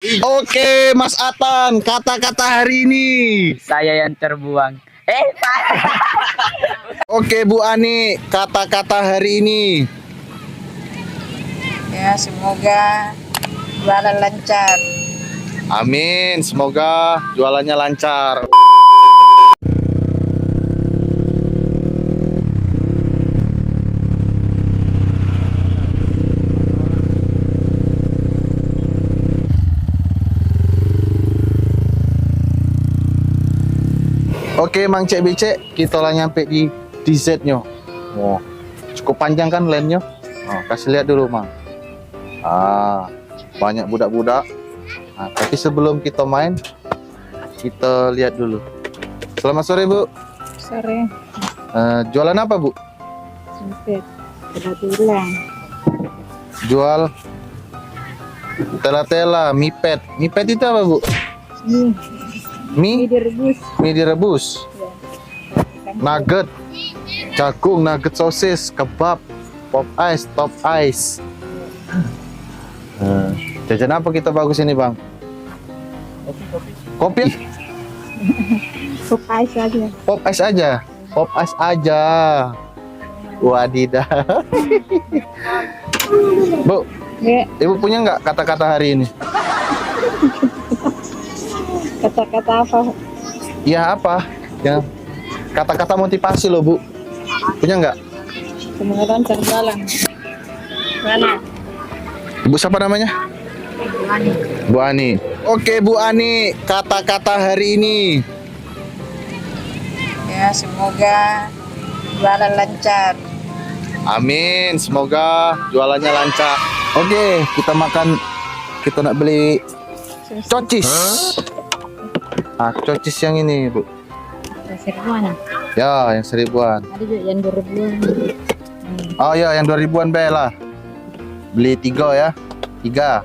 Oke, Mas Atan, kata-kata hari ini. Saya yang terbuang. Oke, Bu Ani, kata-kata hari ini. Ya, semoga jualan lancar. Amin, semoga jualannya lancar. Oke, Mang Cek Becek, kita lah nyampe di DZ-nya. Oh, cukup panjang kan lane-nya? Oh, kasih lihat dulu, Mang. Banyak budak-budak. Nah, tapi sebelum kita main, kita lihat dulu. Selamat sore, Bu. Sore, Jualan apa, Bu? sempit. Kebetulan. Jual tela-tela, mipet. Mipet itu apa, Bu? Ini, Mie? direbus. Mie direbus. Ya. Nugget, jagung, nugget sosis, kebab, pop ice, top ice. Jajan apa kita bagus ini, Bang? Kopi? Pop ice aja. Pop ice aja. Pop ice aja. Wadidah. Bu, Ya, Ibu punya nggak kata-kata hari ini? kata-kata apa? Iya apa? Ya, kata-kata motivasi loh, Bu. Punya nggak? Semoga lancar jalan. Mana? Bu siapa namanya? Bu Ani. Oke, Bu Ani, kata-kata hari ini. Ya, semoga jualan lancar. Amin, semoga jualannya lancar. Oke, kita makan. Kita nak beli cocis. Cocis yang ini, Bu. Seribuan. Ya, yang 1000-an. Ada juga yang 2000-an. Oh ya, yang 2000-an be lah. Beli 3 ya. 3.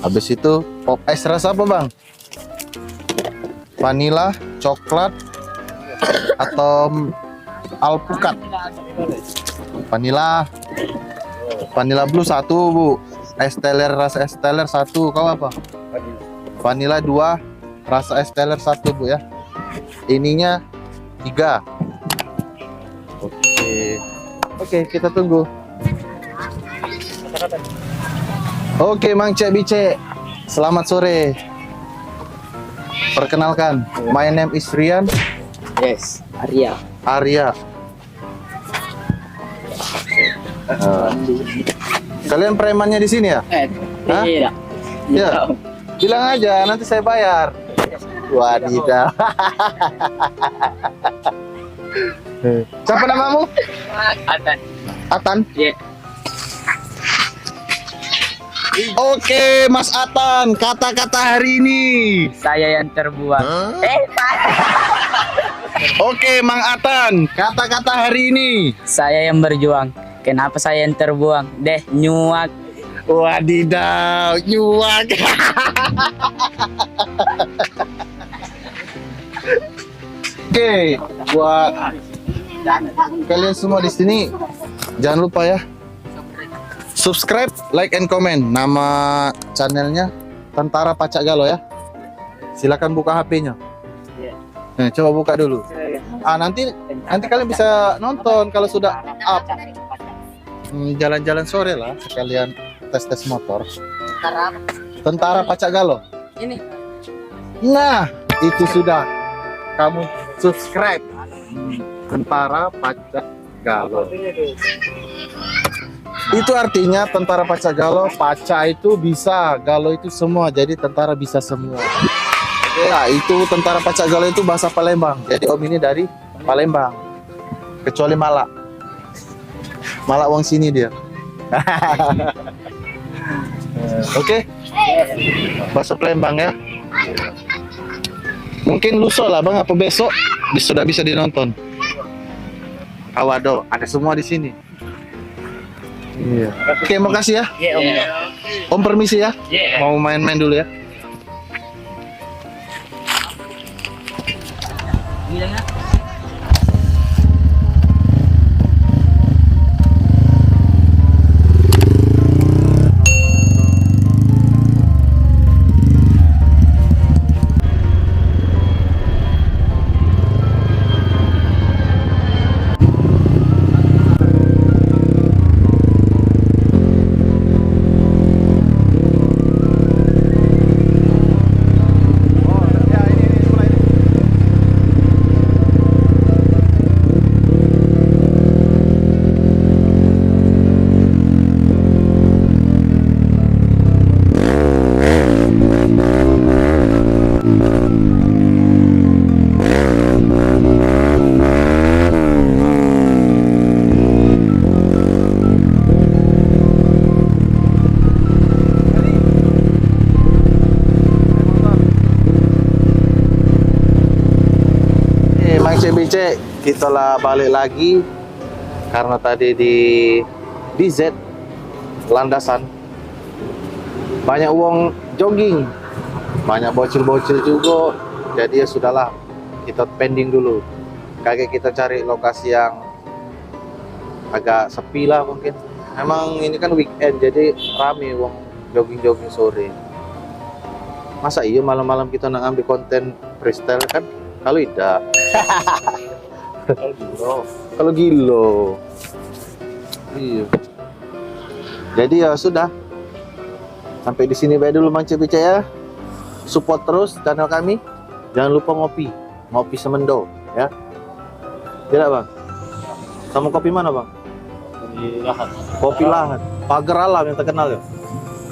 Habis itu pop ice rasa apa, Bang? Vanilla, coklat, atau alpukat? Vanilla. Vanilla blue 1, Bu. Es teler, rasa es teler 1. Kau apa? Vanilla 2, rasa es teler 1, Bu ya. Ininya 3. Oke, kita tunggu. Oke, Mang Cek Bicek. Selamat sore. Perkenalkan, my name is Rian. Yes, Arya. Arya. Kalian premannya di sini ya? Hah? Tidak. Ya. Bilang aja, nanti saya bayar. Wadidah. Siapa namamu? Atan. Atan. Iya. Oke, Mas Atan, kata-kata hari ini. Saya yang terbuang. Oke, Mang Atan, kata-kata hari ini. Saya yang berjuang. Kenapa saya yang terbuang? Deh, nyuak. Wadidaw, nyuak. Oke, buat kalian semua di sini, jangan lupa ya, subscribe, like, and comment. Nama channelnya Tentara Pacak Galau ya. Silakan buka HP-nya. Nah, coba buka dulu. Nanti kalian bisa nonton kalau sudah up. Jalan-jalan sore lah, sekalian tes motor. Tentara Pacak Galau. Ini. Nah, itu sudah. Kamu subscribe Tentara Pacak Galau. Itu artinya Tentara Pacak Galau. Paca itu bisa, Galau itu semua. Jadi tentara bisa semua. Ya, itu Tentara Pacak Galau itu bahasa Palembang. Jadi Om ini dari Palembang. Kecuali Malak. Malak wong sini dia. Oke. Bahasa Palembang ya. Mungkin lusa lah, Bang, apa besok sudah bisa dinonton. Awado, ada semua di sini. Iya. Oke, makasih ya. Om permisi ya. Mau main-main dulu ya. Bicek-bicek, kita lah balik lagi karena tadi di DZ landasan banyak uang jogging, banyak bocil-bocil juga. Jadi ya sudahlah, kita pending dulu. Kayak kita cari lokasi yang agak sepi lah mungkin. Emang ini kan weekend, jadi rame uang jogging-jogging sore. Masa iya malam-malam kita nak ambil konten freestyle kan? Kalau tidak. Kalau gilo. Iya. Jadi ya sudah. Sampai di sini baik dulu Bicek ya. Support terus channel kami. Jangan lupa ngopi semendo ya. Tidak bang? Sama kopi mana bang? Kopi Lahan. Pagar Alam yang terkenal ya.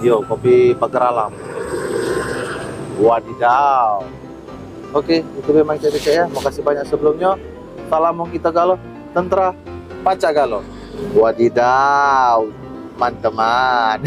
Yo, kopi Pagar Alam. Wadidaw. Oke, itu memang Bicek ya. Makasih banyak sebelumnya. Salam kita galo, tentra, paca galo. Wadidaw, teman-teman.